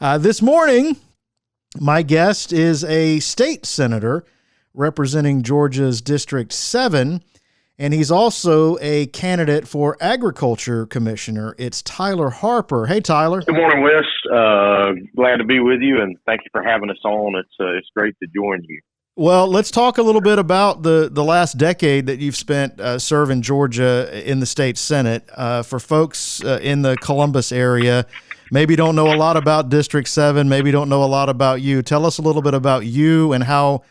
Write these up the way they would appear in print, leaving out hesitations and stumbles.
This morning, my guest is a state senator representing Georgia's District 7, and he's also a candidate for Agriculture Commissioner. It's Tyler Harper. Hey, Tyler. Good morning, Wes. Glad to be with you, and thank you for having us on. It's great to join you. Well, let's talk a little bit about the last decade that you've spent serving Georgia in the state Senate. For folks in the Columbus area, maybe don't know a lot about District 7, maybe don't know a lot about you. Tell us a little bit about you and how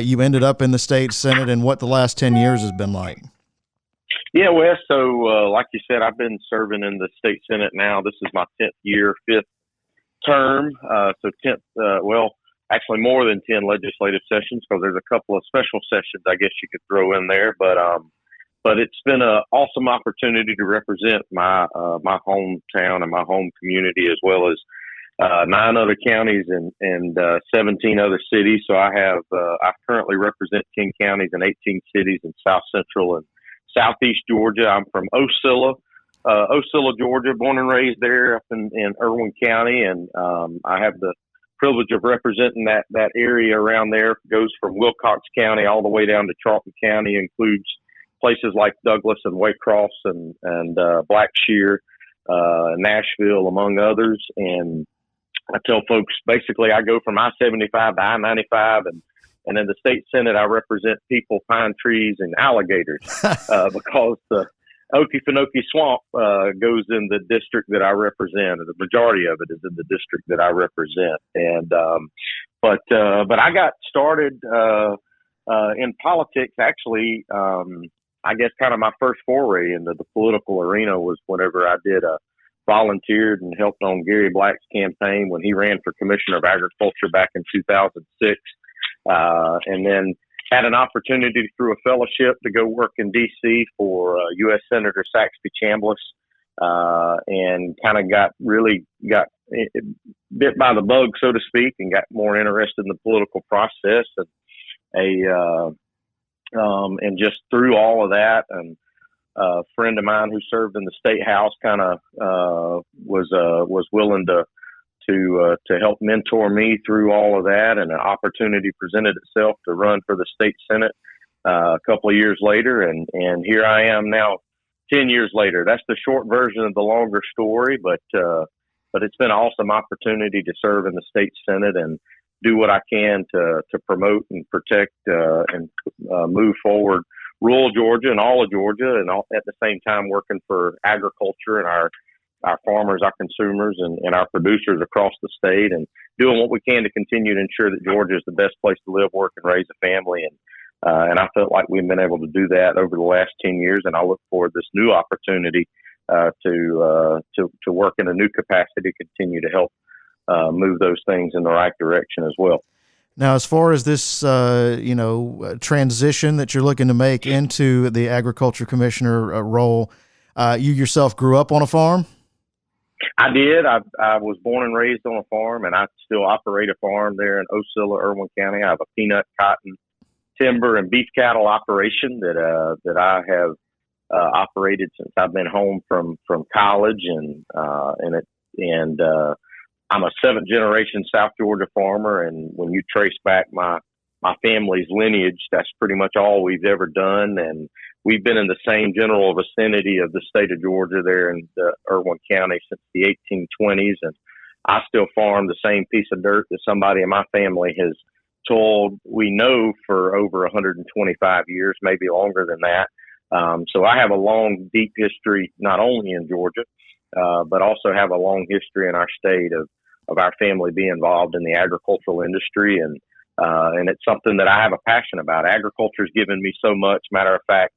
you ended up in the state Senate and what the last 10 years has been like. Yeah, Wes. So like you said, I've been serving in the state Senate now. This is my 10th year, 5th term. So 10th, actually more than 10 legislative sessions, because there's a couple of special sessions I guess you could throw in there. But it's been an awesome opportunity to represent my hometown and my home community, as well as 9 other counties and 17 other cities. So I currently represent 10 counties and 18 cities in South Central and Southeast Georgia. I'm from Ocilla, Georgia, born and raised there up in Irwin County, and I have the privilege of representing that area around there. It goes from Wilcox County all the way down to Charlton County, includes places like Douglas and Waycross and Blackshear, Nashville, among others. And I tell folks, basically, I go from I-75 to I-95, and in the state Senate, I represent people, pine trees, and alligators, because the Okefenokee Swamp goes in the district that I represent. The majority of it is in the district that I represent. And but I got started in politics, actually. I guess kind of my first foray into the political arena was whenever I volunteered and helped on Gary Black's campaign when he ran for Commissioner of Agriculture back in 2006. And then had an opportunity through a fellowship to go work in D.C. for U.S. Senator Saxby Chambliss, and kind of got bit by the bug, so to speak, and got more interested in the political process. And just through all of that, and a friend of mine who served in the state house kind of was willing to help mentor me through all of that, and an opportunity presented itself to run for the state Senate a couple of years later, and here I am now 10 years later. That's the short version of the longer story, but it's been an awesome opportunity to serve in the state Senate and do what I can to promote and protect and move forward rural Georgia and all of Georgia, and at the same time working for agriculture and our farmers, our consumers, and our producers across the state, and doing what we can to continue to ensure that Georgia is the best place to live, work, and raise a family. And I felt like we've been able to do that over the last 10 years, and I look forward to this new opportunity to work in a new capacity, continue to help move those things in the right direction as well. Now, as far as this, transition that you're looking to make into the Agriculture Commissioner role, you yourself grew up on a farm? I did. I was born and raised on a farm, and I still operate a farm there in Ocilla, Irwin County. I have a peanut, cotton, timber, and beef cattle operation that I have operated since I've been home from college, and I'm a 7th generation South Georgia farmer. And when you trace back my family's lineage, that's pretty much all we've ever done. And we've been in the same general vicinity of the state of Georgia there in Irwin County since the 1820s. And I still farm the same piece of dirt that somebody in my family has told we know for over 125 years, maybe longer than that. So I have a long, deep history, not only in Georgia, but also have a long history in our state of our family being involved in the agricultural industry. And it's something that I have a passion about. Agriculture has given me so much. Matter of fact,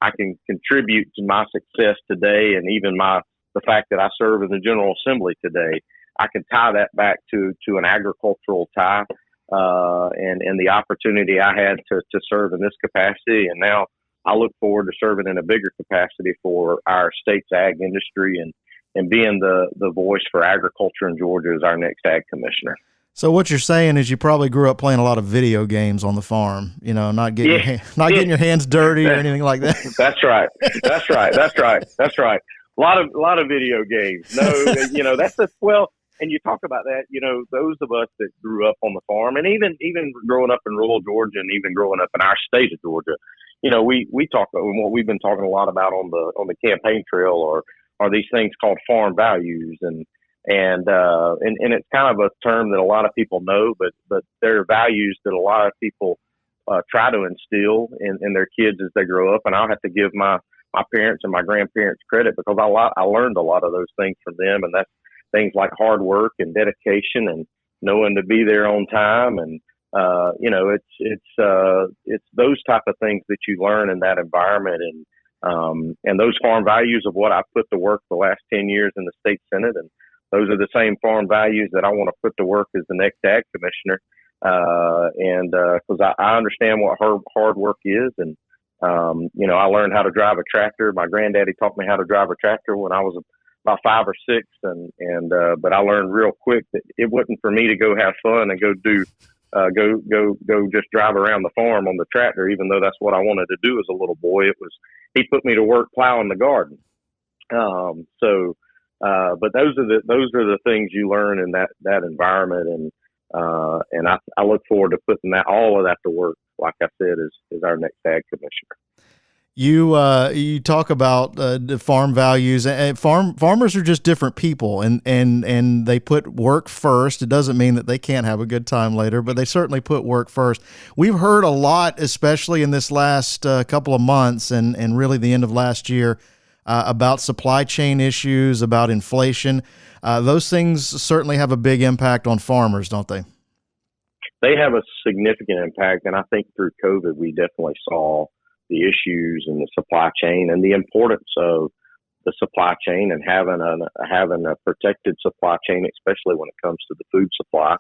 I can contribute to my success today, and even the fact that I serve in the General Assembly today. I can tie that back to an agricultural tie, and the opportunity I had to serve in this capacity. And now I look forward to serving in a bigger capacity for our state's ag industry and being the voice for agriculture in Georgia as our next ag commissioner. So what you're saying is you probably grew up playing a lot of video games on the farm, not getting getting your hands dirty or anything like that. That's right. A lot of video games. No, And you talk about that, those of us that grew up on the farm, and even growing up in rural Georgia, and even growing up in our state of Georgia, we talk about what we've been talking a lot about on the campaign trail are these things called farm values, and it's kind of a term that a lot of people know, but they're values that a lot of people try to instill in their kids as they grow up. And I'll have to give my parents and my grandparents credit, because I learned a lot of those things from them, and that's things like hard work and dedication and knowing to be there on time. And, it's those type of things that you learn in that environment. And those farm values of what I put to work the last 10 years in the state Senate. And those are the same farm values that I want to put to work as the next ag commissioner. Cause I understand what hard work is. And, I learned how to drive a tractor. My granddaddy taught me how to drive a tractor when I was about 5 or 6. But I learned real quick that it wasn't for me to go have fun and go just drive around the farm on the tractor, even though that's what I wanted to do as a little boy. He put me to work plowing the garden. But those are the things you learn in that environment. And I look forward to putting all of that to work, like I said, as our next ag commissioner. You talk about the farm values, and farmers are just different people, and they put work first. It doesn't mean that they can't have a good time later, but they certainly put work first. We've heard a lot, especially in this last couple of months and really the end of last year, about supply chain issues, about inflation. Those things certainly have a big impact on farmers, don't they? They have a significant impact, and I think through COVID, we definitely saw the issues in the supply chain and the importance of the supply chain and having a protected supply chain, especially when it comes to the food supply.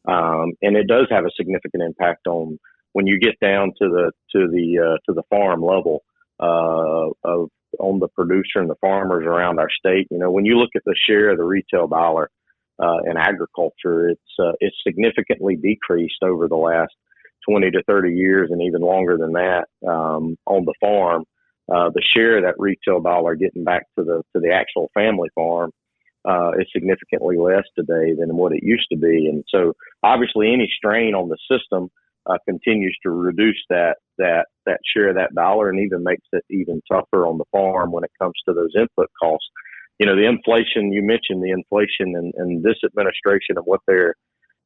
And it does have a significant impact on when you get down to the farm level on the producer and the farmers around our state. When you look at the share of the retail dollar in agriculture, it's significantly decreased over the last 20 to 30 years, and even longer than that, on the farm. The share of that retail dollar getting back to the actual family farm is significantly less today than what it used to be. And so obviously any strain on the system continues to reduce that share of that dollar, and even makes it even tougher on the farm when it comes to those input costs. The inflation, you mentioned the inflation, and this administration and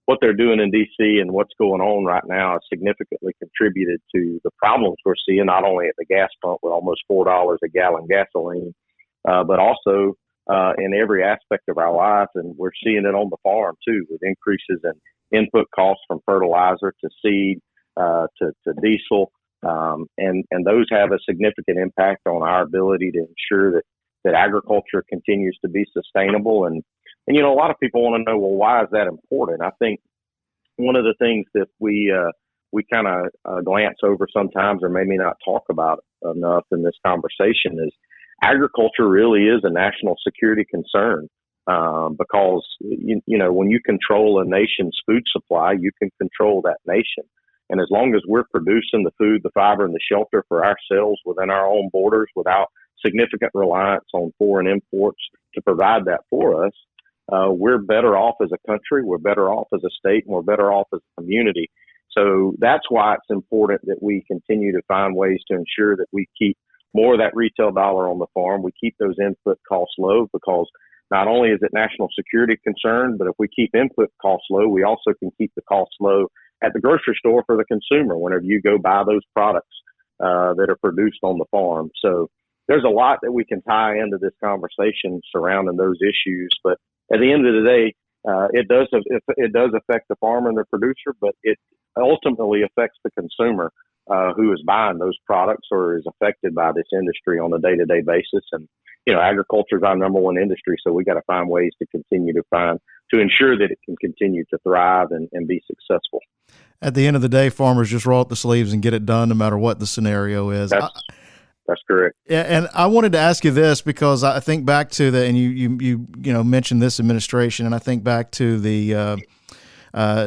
what they're doing in D.C. and what's going on right now has significantly contributed to the problems we're seeing, not only at the gas pump with almost $4 a gallon gasoline, but also in every aspect of our lives. And we're seeing it on the farm too, with increases in input costs from fertilizer to seed to diesel. And those have a significant impact on our ability to ensure that agriculture continues to be sustainable. And a lot of people want to know, well, why is that important? I think one of the things that we kind of glance over sometimes, or maybe not talk about enough in this conversation, is agriculture really is a national security concern, because when you control a nation's food supply, you can control that nation. And as long as we're producing the food, the fiber, and the shelter for ourselves within our own borders, without significant reliance on foreign imports to provide that for us, we're better off as a country, we're better off as a state, and we're better off as a community. So that's why it's important that we continue to find ways to ensure that we keep more of that retail dollar on the farm. We keep those input costs low, because not only is it national security concern, but if we keep input costs low, we also can keep the costs low at the grocery store for the consumer whenever you go buy those products that are produced on the farm. So there's a lot that we can tie into this conversation surrounding those issues. But at the end of the day, it does affect the farmer and the producer, but it ultimately affects the consumer who is buying those products or is affected by this industry on a day-to-day basis. And agriculture is our number one industry, so we got to find ways to continue to ensure that it can continue to thrive and be successful. At the end of the day, farmers just roll up the sleeves and get it done, no matter what the scenario is. That's correct. Yeah, and I wanted to ask you this, because I think back to and you mentioned this administration, and I think back to the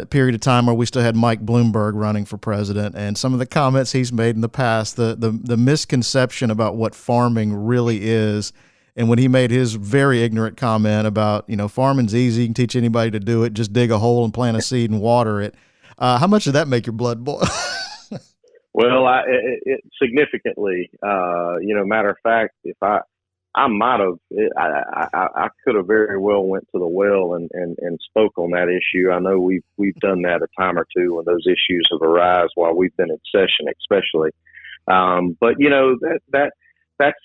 period of time where we still had Mike Bloomberg running for president, and some of the comments he's made in the past, the misconception about what farming really is And when he made his very ignorant comment about, farming's easy, you can teach anybody to do it, just dig a hole and plant a seed and water it. How much did that make your blood boil? Well, it significantly, matter of fact, if I might have, I could have very well went to the well and spoke on that issue. I know we've done that a time or two when those issues have arisen while we've been in session, especially. But that's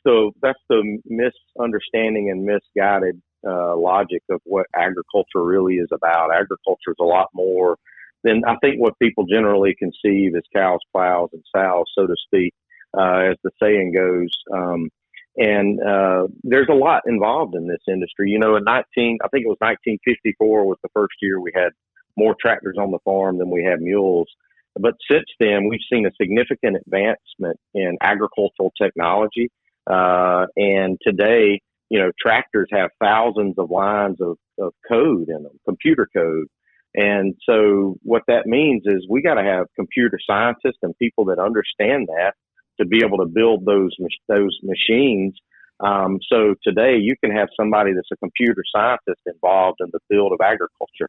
the misunderstanding and misguided logic of what agriculture really is about. Agriculture is a lot more than I think what people generally conceive as cows, plows, and sows, so to speak, as the saying goes. And there's a lot involved in this industry. In I think it was 1954 was the first year we had more tractors on the farm than we had mules. But since then, we've seen a significant advancement in agricultural technology. And today, tractors have thousands of lines of code in them, computer code. And so what that means is we got to have computer scientists and people that understand that to be able to build those machines. So today you can have somebody that's a computer scientist involved in the field of agriculture.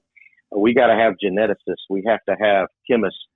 We got to have geneticists. We have to have chemists,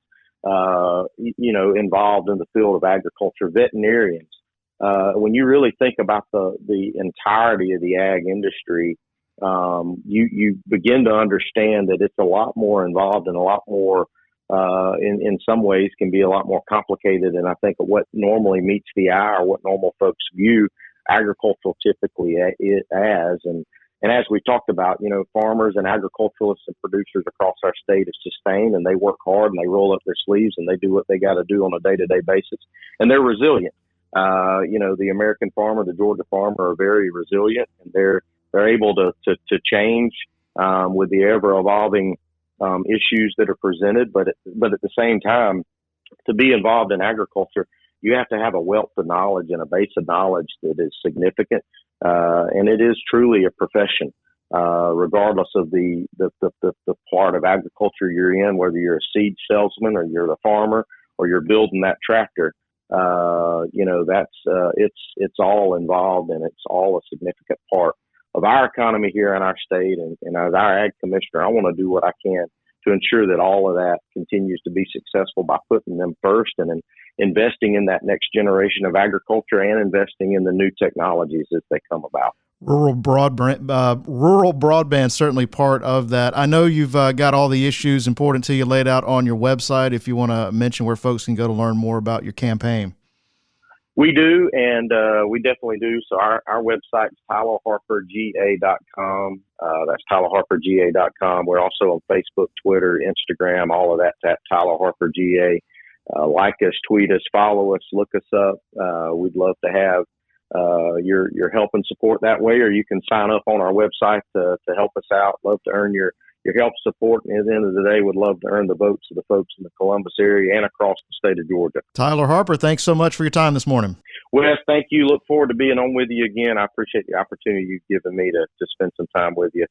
involved in the field of agriculture, veterinarians. When you really think about the entirety of the ag industry, you begin to understand that it's a lot more involved and a lot more, in some ways can be a lot more complicated. And I think what normally meets the eye or what normal folks view agricultural typically as. And as we talked about, farmers and agriculturalists and producers across our state are sustained, and they work hard and they roll up their sleeves and they do what they got to do on a day-to-day basis. And they're resilient. The American farmer, the Georgia farmer are very resilient, and they're able to change with the ever evolving issues that are presented. But at the same time, to be involved in agriculture, you have to have a wealth of knowledge and a base of knowledge that is significant. And it is truly a profession, regardless of the part of agriculture you're in, whether you're a seed salesman or you're the farmer or you're building that tractor. It's all involved, and it's all a significant part of our economy here in our state. And as our ag commissioner, I want to do what I can to ensure that all of that continues to be successful by putting them first and investing in that next generation of agriculture and investing in the new technologies as they come about. Rural broadband certainly part of that. I know you've got all the issues important to you laid out on your website. If you want to mention where folks can go to learn more about your campaign. We do, and we definitely do. So our website is TylerHarperGA.com. That's TylerHarperGA.com. We're also on Facebook, Twitter, Instagram, all of that's at Tyler Harper GA. Like us, tweet us, follow us, look us up. We'd love to have your help and support that way, or you can sign up on our website to help us out. Love to earn your help, support, and at the end of the day, would love to earn the votes of the folks in the Columbus area and across the state of Georgia. Tyler Harper, thanks so much for your time this morning. Wes, thank you. Look forward to being on with you again. I appreciate the opportunity you've given me to spend some time with you.